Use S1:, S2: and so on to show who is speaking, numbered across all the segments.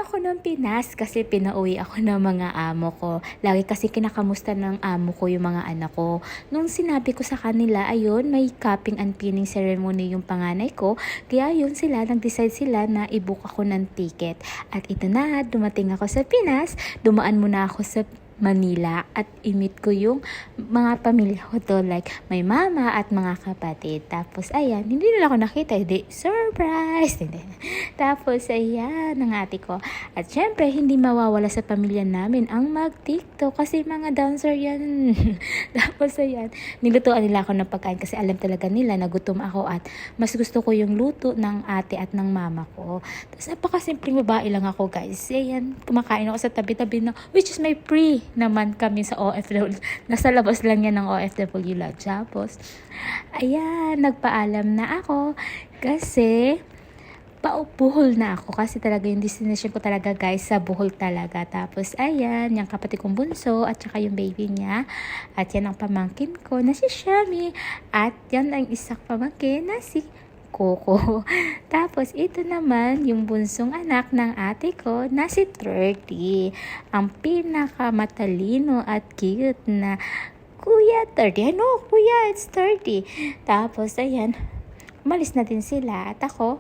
S1: ako ng Pinas kasi pinauwi ako ng mga amo ko. Lagi kasi kinakamusta ng amo ko yung mga anak ko. Nung sinabi ko sa kanila, ayun, may cupping and pinning ceremony yung panganay ko. Kaya yun sila, nag-decide sila na i-book ako ng ticket. At ito na, dumating ako sa Pinas. Dumaan muna ako sa Manila at i-meet ko yung mga pamilya ko to, like may mama at mga kapatid. Tapos ayan, hindi nila ako nakita, hindi surprise. Hindi. Tapos ayan ang ate ko. At syempre hindi mawawala sa pamilya namin ang mag-TikTok kasi mga dancer yan. Tapos ayan, nilutuan nila ako ng pagkain kasi alam talaga nila na gutom ako at mas gusto ko yung luto ng ate at ng mama ko. Tapos napakasimpleng babae lang ako, guys. Ayan, kumakain ako sa tabi-tabi na, which is my pre naman kami sa OFW. Nasa labas lang yan ng OFW Lodge. Tapos, ayan, nagpaalam na ako kasi Bohol na ako kasi talaga yung destination ko talaga, guys, sa Bohol talaga. Tapos ayan, yung kapatid kong bunso at saka yung baby niya. At yan ang pamangkin ko na si Shami. At yan ang isang pamangkin na si Coco. Tapos ito naman yung bunsong anak ng ate ko na si 30. Ang pinakamatalino at cute na Kuya 30. Ano? Kuya, it's 30. Tapos ayan, umalis na din sila at ako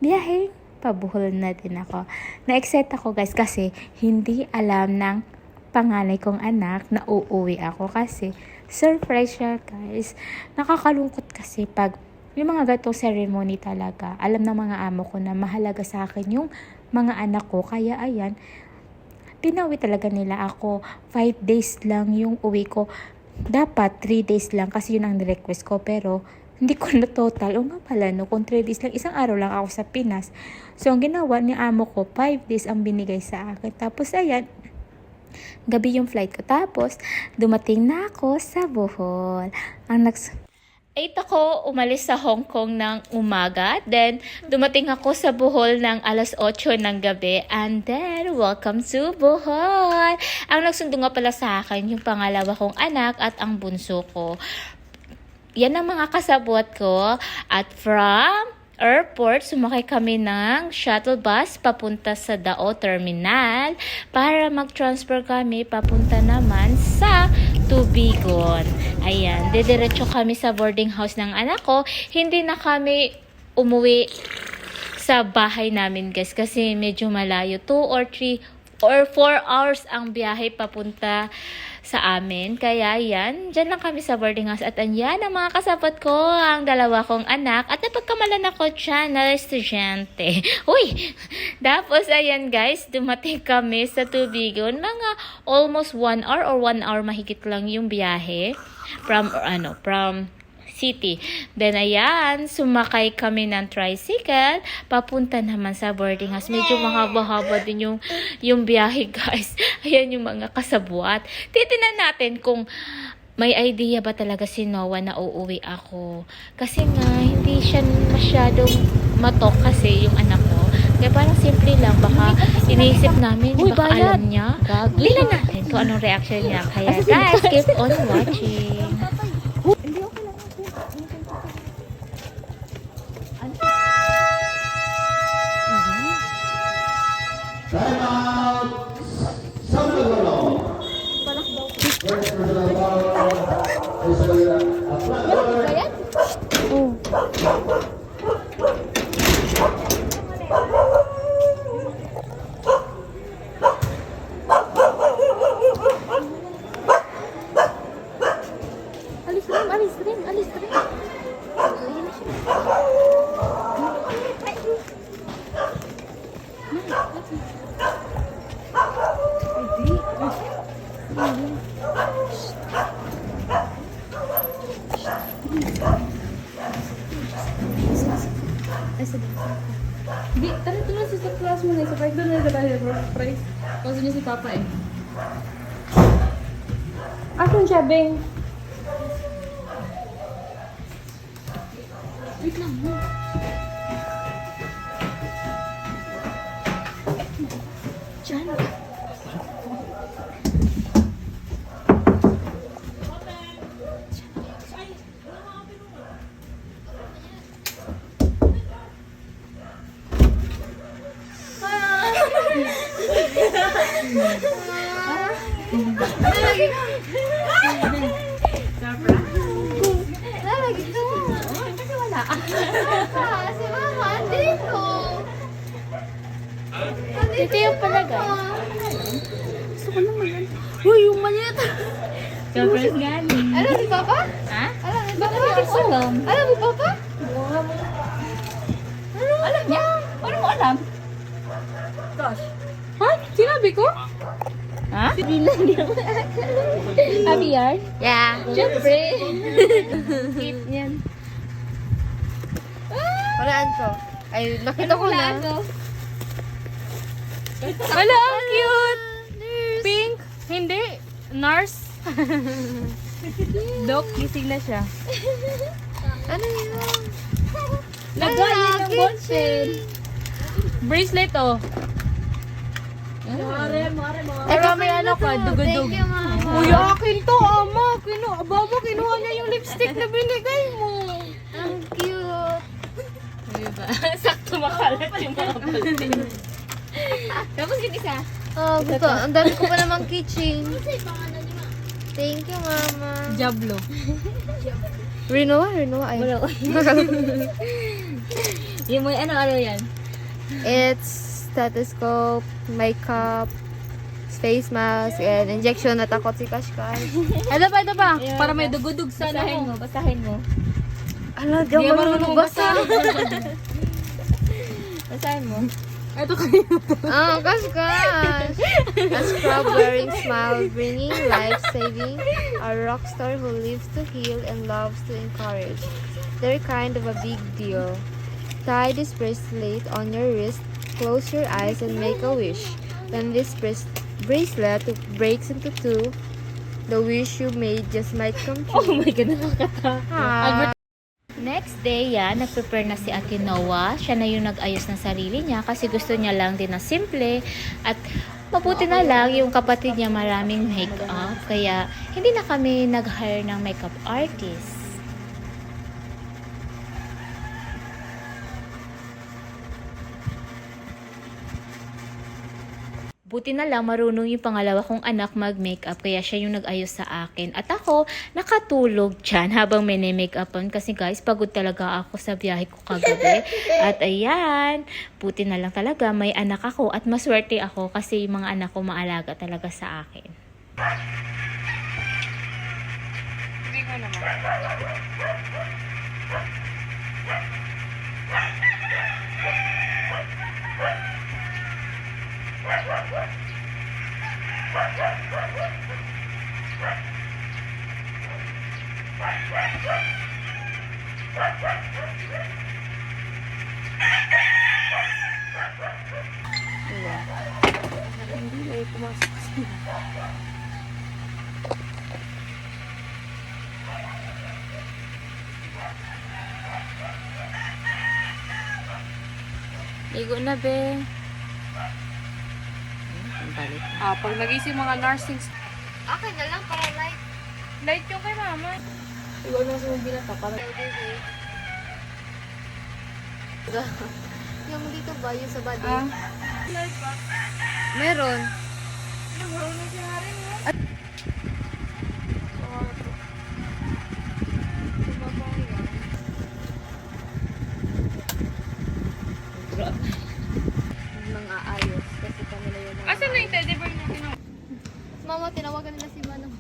S1: biyahe, pabuhol na din ako. Na-excite ako, guys, kasi hindi alam ng panganay kong anak na uuwi ako kasi surprise siya, guys. Nakakalungkot kasi pag yung mga gatong ceremony talaga, alam ng mga amo ko na mahalaga sa akin yung mga anak ko. Kaya ayan, pinawi talaga nila ako. 5 days lang yung uwi ko. Dapat 3 days lang kasi yun ang request ko, pero hindi ko na total. O nga pala, no, kung 3 days lang, isang araw lang ako sa Pinas. So, ang ginawa ni amo ko, 5 days ang binigay sa akin. Tapos, ayan, gabi yung flight ko. Tapos, dumating na ako sa Bohol. Ang 8 ako umalis sa Hong Kong ng umaga. Then, dumating ako sa Bohol ng alas 8 ng gabi. And then, welcome to Bohol. Ang nagsundo nga pala sa akin, yung pangalawa kong anak at ang bunso ko. Yan ang mga kasabot ko. At from airport, sumakay kami ng shuttle bus papunta sa Dao Terminal para mag-transfer kami papunta naman sa Tubigon. Ayan, didiretso kami sa boarding house ng anak ko. Hindi na kami umuwi sa bahay namin, guys, kasi medyo malayo. 2 or 3 or 4 hours ang biyahe papunta sa amin. Kaya yan, dyan lang kami sa boarding house. At yan ang mga kasabot ko, ang dalawa kong anak. At napagkamalan ako dyan na estudyante. Uy! Tapos ayan, guys, dumating kami sa Tubigon. Mga almost 1 hour or 1 hour mahigit lang yung biyahe from city. Then ayan, sumakay kami ng tricycle papunta naman sa boarding house. Medyo mahaba-haba din yung biyahe, guys. Ayan yung mga kasabwat. Titinan natin kung may idea ba talaga si Noah na uuwi ako. Kasi nga, hindi siya masyadong matok kasi yung anak ko. Kaya parang simple lang. Baka iniisip namin, baka alam niya. Tingnan natin kung anong reaction niya. Kaya guys, keep on watching.
S2: Time out! Samagolo! First for the ball is a flat corner.
S1: Alis rin.
S3: Di, tara tulad sa class mo na. Surprise doon na dala surprise. Kasi niya si Papa eh. Asan siya, Beng? Wait lang. Diyan.
S4: Lalagyan ko.
S1: Kasi wala.
S4: Si Mama, dito.
S1: Ito yung palagay.
S3: Gusto ko naman yan. Uy, yung maliit.
S1: Surprise galing.
S4: Alam ni Papa?
S1: Ha?
S4: Alam ni Papa?
S1: Alam.
S4: Alam ni Papa?
S1: Alam niya? Paano mo alam?
S3: Ha? Sinabi ko?
S1: Ha? Hindi mo Happy yarn?
S4: Yeah.
S1: Siyempre. Cute niyan.
S4: Walaan ko. Ay, nakita ko na.
S3: Wala, ang cute! Pink? Hindi. Nurse? Doc, gising na siya.
S4: Ano yun?
S1: Lagay niya ng ballpen.
S3: Bracelet, oh.
S4: Pero may ano ka, dugudug. Thank you, Mama.
S3: Uy, akin to, ama. Baba, kinuha niya yung lipstick na binigay mo.
S4: Ang cute.
S3: Diba? Sakto makalat yung mga ballpen.
S1: Tapos yung isa.
S4: Oh, gusto. Ang dami ko pa namang kitchen. Thank you, Mama.
S3: Diablo.
S4: Rinoa? Ay.
S1: Yung may ano yan?
S4: It's stethoscope, makeup, face mask, and injection. Natakot si Kashkash.
S3: Ito pa. Para may dugudug sa
S1: Basahin mo, basahin mo.
S4: Ala, di
S3: Di
S4: ako
S3: marunong
S4: marunong basa.
S1: Basahin mo.
S3: Ito kayo.
S4: Oh, Kashkash. A scrub-wearing smile, bringing life-saving. A rock star who lives to heal and loves to encourage. They're kind of a big deal. Tie this bracelet on your wrist, close your eyes, and make a wish. When this bracelet breaks into two, the wish you made just might come
S1: Oh
S4: true.
S1: my God, nakakatakot.
S4: Ah.
S1: Next day, nag-prepare na si Ate Noah. Siya na yung nag-ayos ng sarili niya kasi gusto niya lang din na simple. At mabuti na lang yung kapatid niya maraming makeup. Kaya hindi na kami nag-hire ng makeup artist. Buti na lang marunong yung pangalawa kong anak mag-makeup kaya siya yung nag-ayos sa akin. At ako, nakatulog dyan habang mini-makeupan kasi guys, pagod talaga ako sa biyahe ko kagabi. At ayan, buti na lang talaga may anak ako at maswerte ako kasi yung mga anak ko maalaga talaga sa akin. Ligo na, be. Balik.
S3: Pag nagising mga nursing.
S4: Okay na lang para light.
S3: Light yung kay mama. Iwan lang sa mobile na para.
S4: Yung dito ba, yung sa body?
S3: Light ba?
S4: Meron. Nang aayos kasi kami na yung mga...
S3: Asan na yung teddy bear na kinuha?
S4: Mama, tinawagan nila si Manong.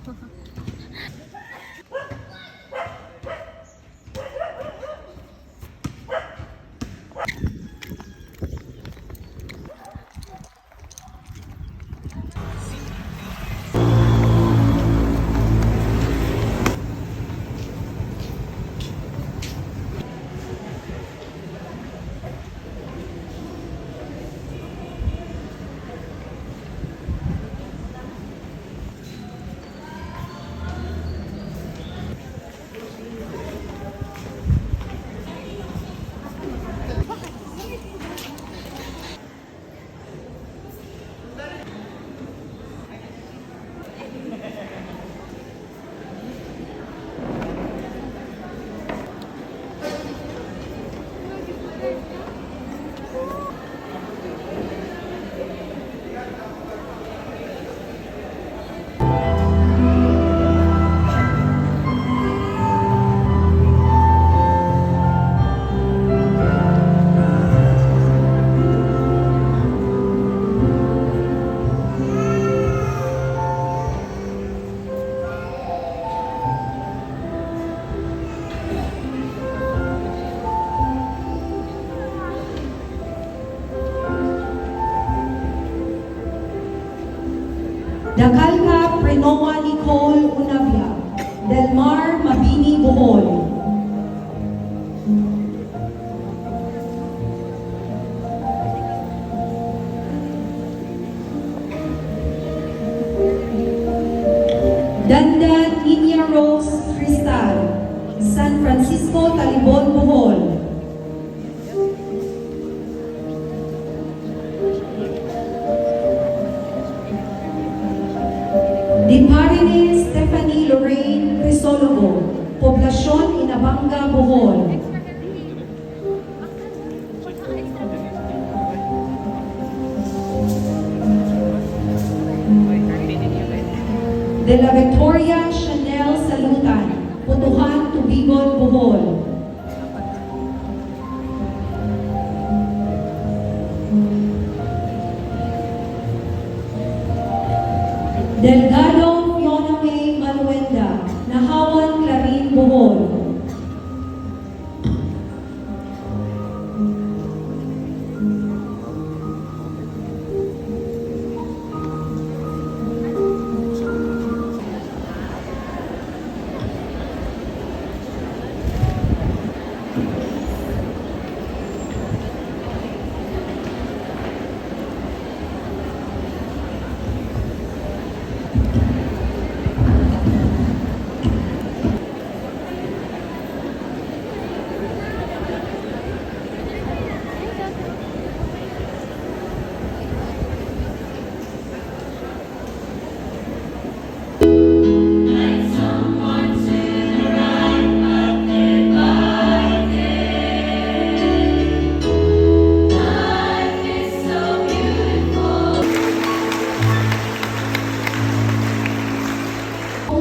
S5: Dakalka Prenoa Nicole Unabia, Delmar Mabini Bohol. Dandan Ninya Rose Cristal, San Francisco, Talibon, Bohol. Diparine Stephanie Lorraine Crisologo, Poblacion Inabanga, Bohol. De la Victoria Chanel Salutan, Putuhan, Tubigon, Bohol. Delgado Fiona May Manuenda, Nahawan, Clarin, Bohol.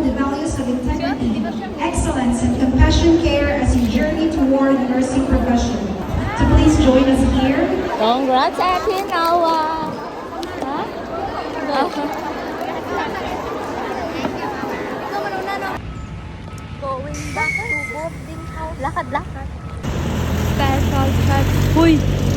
S5: The values of integrity, excellence, and compassion care as you journey toward the nursing profession. So please join us here.
S1: Congrats, Ate Nawa! Ha? Going back to boarding house. Lakad-lakad.
S4: Special chat. Huy!